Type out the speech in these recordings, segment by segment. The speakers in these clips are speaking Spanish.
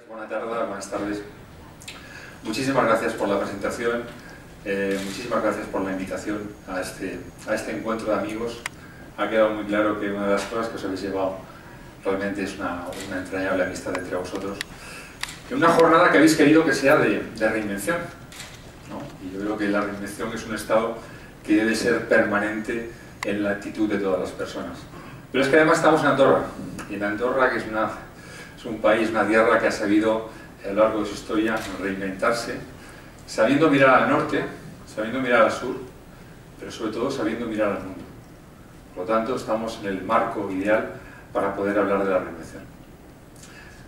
Buenas tardes, buenas tardes. Muchísimas gracias por la presentación, muchísimas gracias por la invitación a este encuentro de amigos. Ha quedado muy claro que una de las cosas que os habéis llevado realmente es una entrañable amistad entre vosotros. En una jornada que habéis querido que sea de reinvención, ¿no? Y yo creo que la reinvención es un estado que debe ser permanente en la actitud de todas las personas. Pero es que además estamos en Andorra, y en Andorra, que es un país, una tierra que ha sabido a lo largo de su historia reinventarse, sabiendo mirar al norte, sabiendo mirar al sur, pero sobre todo sabiendo mirar al mundo. Por lo tanto, estamos en el marco ideal para poder hablar de la reinvención.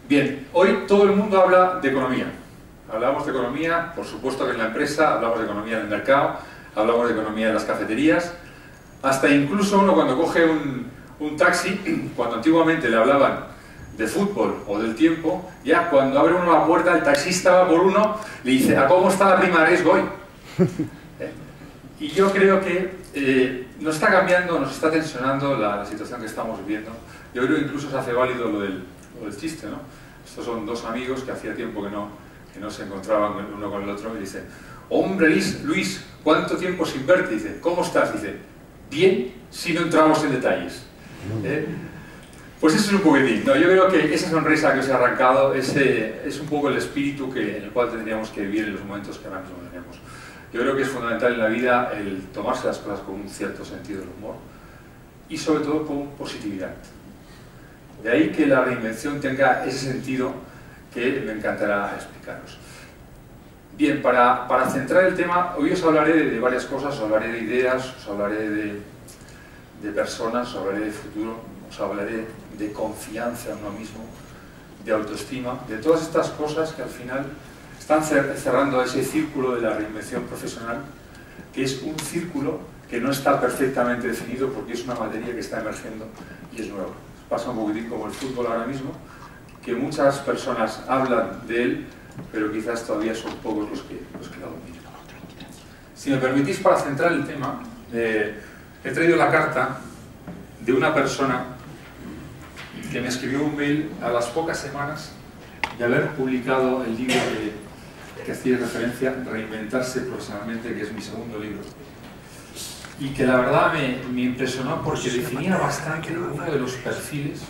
Bien, hoy todo el mundo habla de economía. Hablamos de economía, por supuesto que en la empresa, hablamos de economía en el mercado, hablamos de economía en las cafeterías, hasta incluso uno cuando coge un taxi, cuando antiguamente le hablaban de fútbol o del tiempo, ya cuando abre uno la puerta, el taxista va por uno, le dice: ¿a cómo está la prima de riesgo hoy? Y yo creo que nos está cambiando, nos está tensionando la situación que estamos viviendo. Yo creo que incluso se hace válido lo del chiste, ¿no? Estos son dos amigos que hacía tiempo que no se encontraban uno con el otro, y dicen: hombre Luis, ¿cuánto tiempo sin verte? Dice: ¿cómo estás? Dice: bien, si no entramos en detalles. Pues eso es un poquitín, ¿no? Yo creo que esa sonrisa que os he arrancado es un poco el espíritu en el cual tendríamos que vivir en los momentos que ahora mismo tenemos. Yo creo que es fundamental en la vida el tomarse las cosas con un cierto sentido del humor y sobre todo con positividad. De ahí que la reinvención tenga ese sentido que me encantará explicaros. Bien, para centrar el tema, hoy os hablaré de varias cosas, os hablaré de ideas, os hablaré de personas, os hablaré de futuro, os hablaré de confianza en uno mismo, de autoestima, de todas estas cosas que al final están cerrando ese círculo de la reinvención profesional, que es un círculo que no está perfectamente definido porque es una materia que está emergiendo y es nueva. Pasa un poquitín como el fútbol ahora mismo, que muchas personas hablan de él, pero quizás todavía son pocos los que lo dominan. Si me permitís, para centrar el tema, he traído la carta de una persona que me escribió un mail a las pocas semanas de haber publicado el libro que hacía referencia, Reinventarse Profesionalmente, que es mi segundo libro, y que la verdad me impresionó porque definía bastante uno de los perfiles,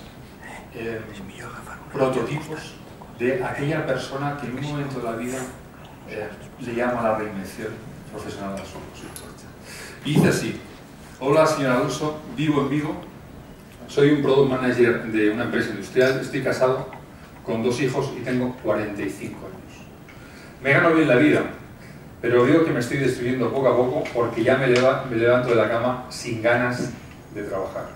prototipos de aquella persona que en un momento de la vida le llama la reinvención profesional a su fuerza. Y dice así: hola señor Alonso, vivo en Vigo, soy un product manager de una empresa industrial, estoy casado con 2 hijos y tengo 45 años. Me gano bien la vida, pero veo que me estoy destruyendo poco a poco porque ya me levanto de la cama sin ganas de trabajar.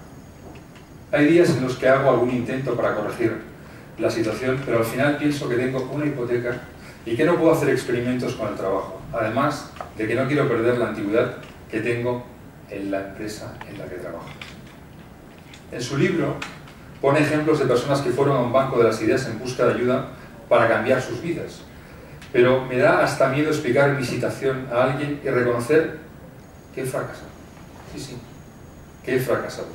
Hay días en los que hago algún intento para corregir la situación, pero al final pienso que tengo una hipoteca y que no puedo hacer experimentos con el trabajo, además de que no quiero perder la antigüedad que tengo en la empresa en la que trabajo. En su libro pone ejemplos de personas que fueron a un banco de las ideas en busca de ayuda para cambiar sus vidas. Pero me da hasta miedo explicar mi situación a alguien y reconocer que he fracasado. Sí, que he fracasado.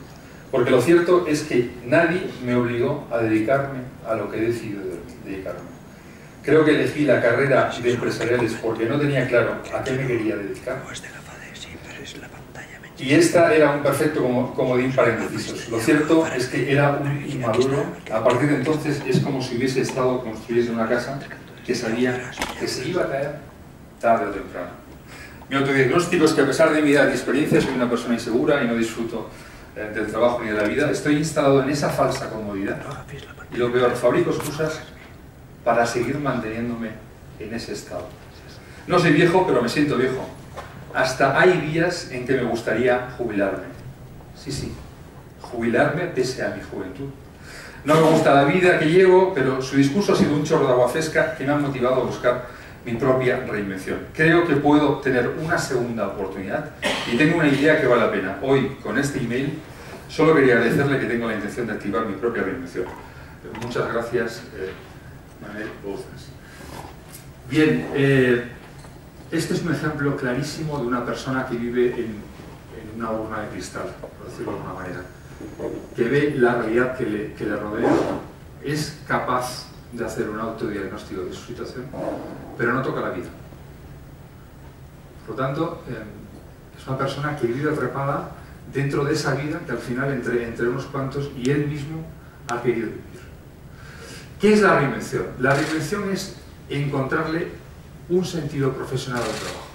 Porque lo cierto es que nadie me obligó a dedicarme a lo que he decidido dedicarme. Creo que elegí la carrera de empresariales porque no tenía claro a qué me quería dedicar. Y esta era un perfecto comodín para indecisos. Lo cierto es que era un inmaduro. A partir de entonces es como si hubiese estado construyendo una casa que sabía que se iba a caer tarde o temprano. Mi autodiagnóstico es que, a pesar de mi edad y experiencia, soy una persona insegura y no disfruto del trabajo ni de la vida. Estoy instalado en esa falsa comodidad y lo peor, fabrico excusas para seguir manteniéndome en ese estado. No soy viejo, pero me siento viejo. Hasta hay días en que me gustaría jubilarme. Sí, jubilarme pese a mi juventud. No me gusta la vida que llevo, pero su discurso ha sido un chorro de agua fresca que me ha motivado a buscar mi propia reinvención. Creo que puedo tener una segunda oportunidad y tengo una idea que vale la pena. Hoy, con este email, solo quería agradecerle que tengo la intención de activar mi propia reinvención. Muchas gracias, Manuel Bouzas. Bien, este es un ejemplo clarísimo de una persona que vive en una urna de cristal, por decirlo de alguna manera, que ve la realidad que le rodea, es capaz de hacer un autodiagnóstico de su situación, pero no toca la vida. Por lo tanto, es una persona que vive atrapada dentro de esa vida que al final entre unos cuantos y él mismo ha querido vivir. ¿Qué es la reinvención? La reinvención es encontrarle un sentido profesional al trabajo.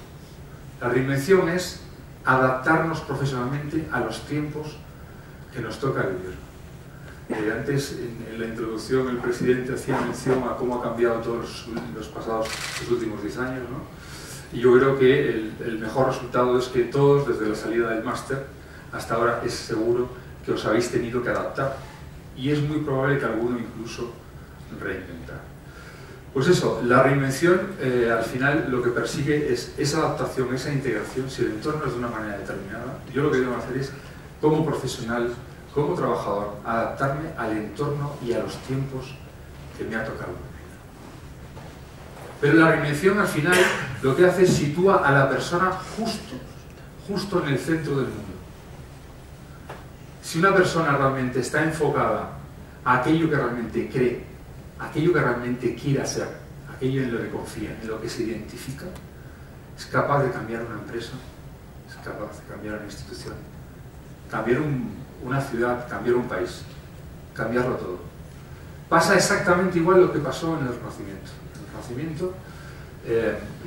La reinvención es adaptarnos profesionalmente a los tiempos que nos toca vivir. Antes, en la introducción, el presidente hacía mención a cómo ha cambiado todos los últimos 10 años, ¿no? Y yo creo que el mejor resultado es que todos, desde la salida del máster hasta ahora, es seguro que os habéis tenido que adaptar. Y es muy probable que alguno incluso reinventar. Pues eso, la reinvención al final lo que persigue es esa adaptación, esa integración. Si el entorno es de una manera determinada, yo lo que debo hacer es, como profesional, como trabajador, adaptarme al entorno y a los tiempos que me ha tocado vivir. Pero la reinvención al final lo que hace es sitúa a la persona justo en el centro del mundo. Si una persona realmente está enfocada a aquello que realmente cree, aquello que realmente quiere hacer, aquello en lo que confía, en lo que se identifica, es capaz de cambiar una empresa, es capaz de cambiar una institución, cambiar una ciudad, cambiar un país, cambiarlo todo. Pasa exactamente igual lo que pasó en el Renacimiento. En el Renacimiento,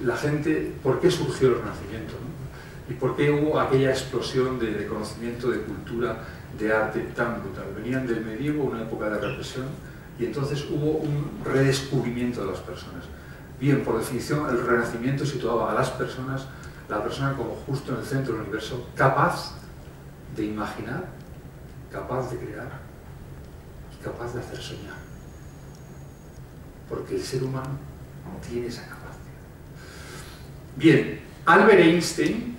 la gente, ¿por qué surgió el Renacimiento, ¿no? ¿Y por qué hubo aquella explosión de conocimiento, de cultura, de arte tan brutal? Venían del medievo, una época de represión, y entonces hubo un redescubrimiento de las personas. Bien, por definición, el Renacimiento situaba a las personas, la persona como justo en el centro del universo, capaz de imaginar, capaz de crear y capaz de hacer soñar. Porque el ser humano tiene esa capacidad. Bien, Albert Einstein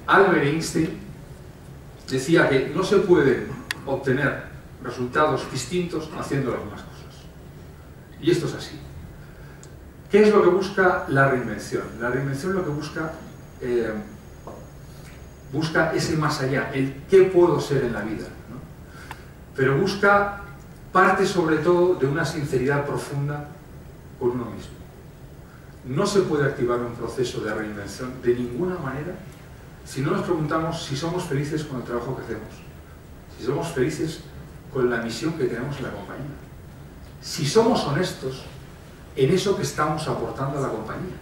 decía que no se pueden obtener resultados distintos haciendo las mismas cosas. Y esto es así. ¿Qué es lo que busca la reinvención? La reinvención lo que busca ese más allá, el qué puedo ser en la vida, ¿no? Pero parte sobre todo de una sinceridad profunda con uno mismo. No se puede activar un proceso de reinvención de ninguna manera si no nos preguntamos si somos felices con el trabajo que hacemos, si somos felices con la misión que tenemos en la compañía, si somos honestos en eso que estamos aportando a la compañía,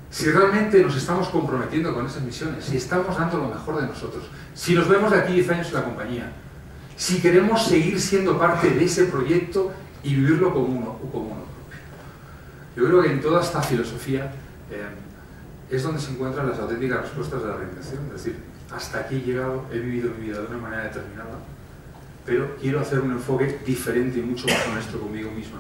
si realmente nos estamos comprometiendo con esas misiones, si estamos dando lo mejor de nosotros, si nos vemos de aquí 10 años en la compañía, si queremos seguir siendo parte de ese proyecto y vivirlo como uno propio. Yo creo que en toda esta filosofía es donde se encuentran las auténticas respuestas de la reinvención. Es decir, hasta aquí he llegado, he vivido mi vida de una manera determinada, pero quiero hacer un enfoque diferente y mucho más honesto conmigo mismo.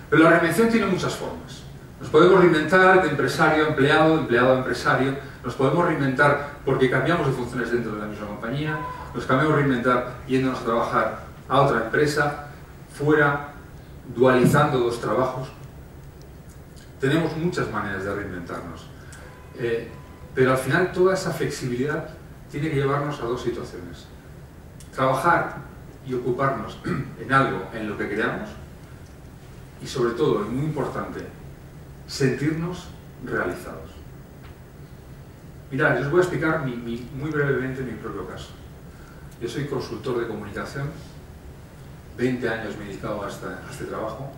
Pero la reinvención tiene muchas formas. Nos podemos reinventar de empresario a empleado, de empleado a empresario. Nos podemos reinventar porque cambiamos de funciones dentro de la misma compañía. Nos podemos reinventar yéndonos a trabajar a otra empresa, fuera, dualizando dos trabajos. Tenemos muchas maneras de reinventarnos. Pero al final toda esa flexibilidad tiene que llevarnos a dos situaciones. Trabajar y ocuparnos en algo en lo que creamos y sobre todo, y muy importante, sentirnos realizados. Mirad, yo os voy a explicar muy brevemente mi propio caso. Yo soy consultor de comunicación, 20 años me he dedicado a este trabajo.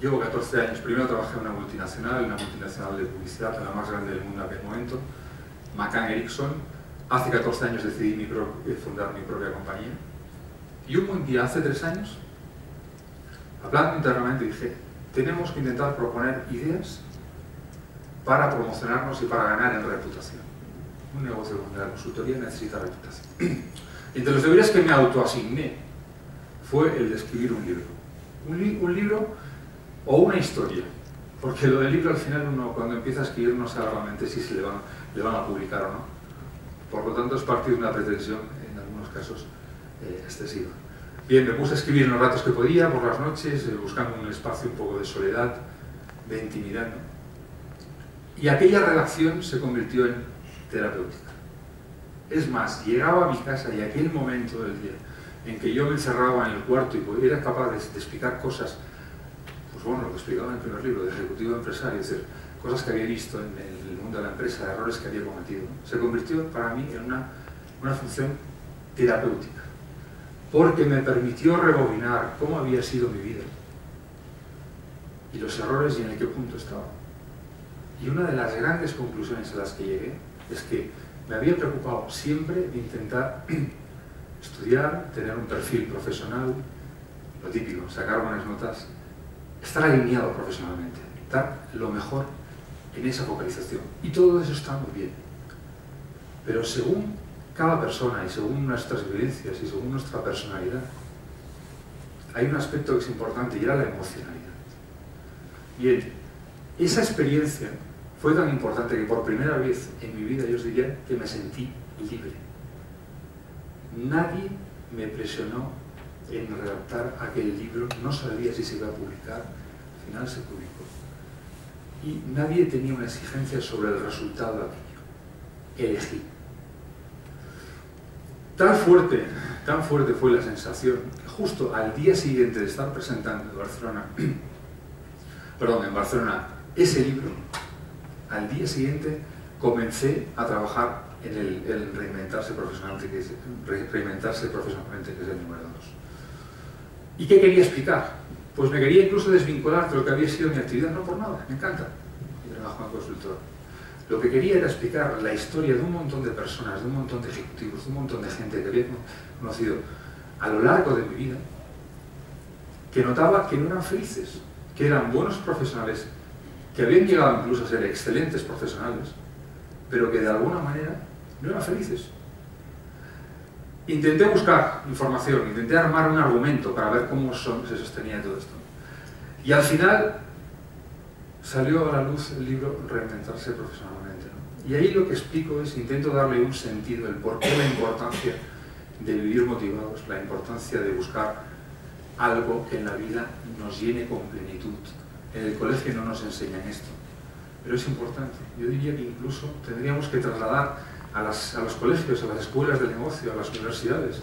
Llevo 14 años, primero trabajé en una multinacional de publicidad, la más grande del mundo en aquel momento, McCann Erickson. Hace 14 años decidí fundar mi propia compañía. Y un buen día, hace 3 años, hablando internamente, dije, tenemos que intentar proponer ideas para promocionarnos y para ganar en reputación. Un negocio donde la consultoría necesita reputación. Y entre los deberes que me autoasigné fue el de escribir un libro. Un libro o una historia. Porque lo del libro al final uno cuando empieza a escribir no sabe realmente si se le van a publicar o no. Por lo tanto es partir de una pretensión, en algunos casos, excesiva. Bien, me puse a escribir en los ratos que podía, por las noches, buscando un espacio un poco de soledad, de intimidad, ¿no? Y aquella redacción se convirtió en terapéutica. Es más, llegaba a mi casa y aquel momento del día en que yo me encerraba en el cuarto y era capaz de explicar cosas, pues pues bueno, lo que explicaba en el primer libro, de ejecutivo empresario, es decir, cosas que había visto en el mundo de la empresa, errores que había cometido, se convirtió para mí en una función terapéutica, porque me permitió rebobinar cómo había sido mi vida y los errores y en el qué punto estaba. Y una de las grandes conclusiones a las que llegué es que me había preocupado siempre de intentar estudiar, tener un perfil profesional, lo típico, sacar buenas notas, estar alineado profesionalmente, dar lo mejor en esa focalización. Y todo eso está muy bien. Pero según cada persona y según nuestras vivencias y según nuestra personalidad, hay un aspecto que es importante y era la emocionalidad. Bien, esa experiencia fue tan importante que por primera vez en mi vida yo os diría que me sentí libre. Nadie me presionó en redactar aquel libro, no sabía si se iba a publicar, al final se publicó. Y nadie tenía una exigencia sobre el resultado de aquello. Elegí. Tan fuerte fue la sensación que justo al día siguiente de estar presentando en Barcelona ese libro, al día siguiente comencé a trabajar en el reinventarse profesionalmente, que es el número 2. ¿Y qué quería explicar? Pues me quería incluso desvincular de lo que había sido mi actividad, no por nada, me encanta mi trabajo en consultor. Lo que quería era explicar la historia de un montón de personas, de un montón de ejecutivos, de un montón de gente que había conocido a lo largo de mi vida, que notaba que no eran felices, que eran buenos profesionales, que habían llegado incluso a ser excelentes profesionales, pero que de alguna manera no eran felices. Intenté buscar información, intenté armar un argumento para ver cómo se sostenía todo esto. Y al final salió a la luz el libro Reinventarse profesionalmente, ¿no? Y ahí lo que explico es, intento darle un sentido, el porqué, la importancia de vivir motivados, la importancia de buscar algo que en la vida nos llene con plenitud. En el colegio no nos enseñan esto, pero es importante. Yo diría que incluso tendríamos que trasladar a los colegios, a las escuelas de negocio, a las universidades,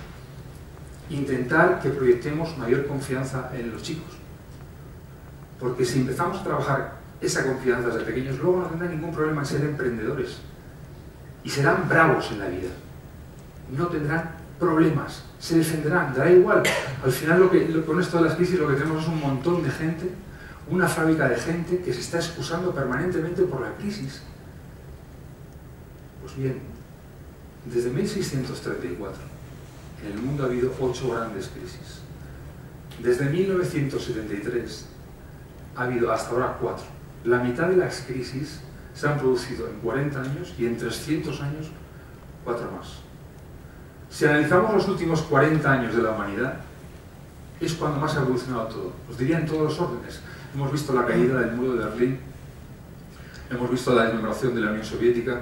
intentar que proyectemos mayor confianza en los chicos. Porque si empezamos a trabajar esa confianza desde pequeños, luego no tendrán ningún problema en ser emprendedores. Y serán bravos en la vida. No tendrán problemas, se defenderán, dará igual. Al final, con esto de las crisis, lo que tenemos es un montón de gente, una fábrica de gente que se está excusando permanentemente por la crisis. Pues bien, desde 1634 en el mundo ha habido 8 grandes crisis. Desde 1973 ha habido hasta ahora 4. La mitad de las crisis se han producido en 40 años y en 300 años 4 más. Si analizamos los últimos 40 años de la humanidad, es cuando más ha evolucionado todo. Os diría en todos los órdenes. Hemos visto la caída del muro de Berlín, hemos visto la desmembración de la Unión Soviética,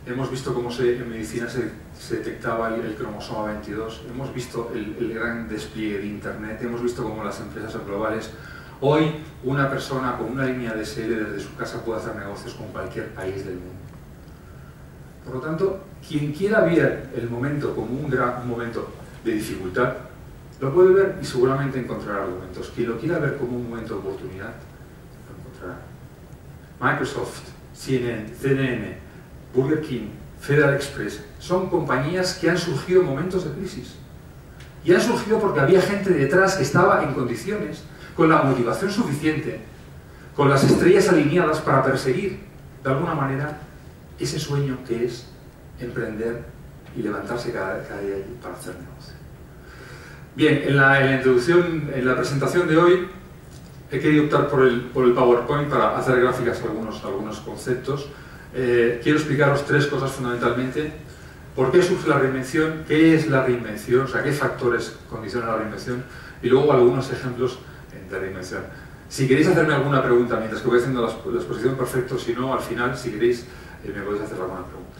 hemos visto cómo en medicina se detectaba el cromosoma 22, hemos visto el gran despliegue de Internet, hemos visto cómo las empresas globales. Hoy, una persona con una línea de DSL desde su casa puede hacer negocios con cualquier país del mundo. Por lo tanto, quien quiera ver el momento como un momento de dificultad, lo puede ver y seguramente encontrará argumentos. Quien lo quiera ver como un momento de oportunidad, lo encontrará. Microsoft, CNN, Burger King, Federal Express, son compañías que han surgido en momentos de crisis. Y han surgido porque había gente detrás que estaba en condiciones, con la motivación suficiente, con las estrellas alineadas para perseguir, de alguna manera, ese sueño que es emprender y levantarse cada día para hacer negocio. Bien, en la introducción, en la presentación de hoy, he querido optar por el PowerPoint para hacer gráficas algunos conceptos. Quiero explicaros 3 cosas fundamentalmente. ¿Por qué surge la reinvención? ¿Qué es la reinvención? O sea, ¿qué factores condicionan la reinvención? Y luego algunos ejemplos de reinvención. Si queréis hacerme alguna pregunta mientras que voy haciendo la exposición, perfecto. Si no, al final, si queréis, me podéis hacer alguna pregunta.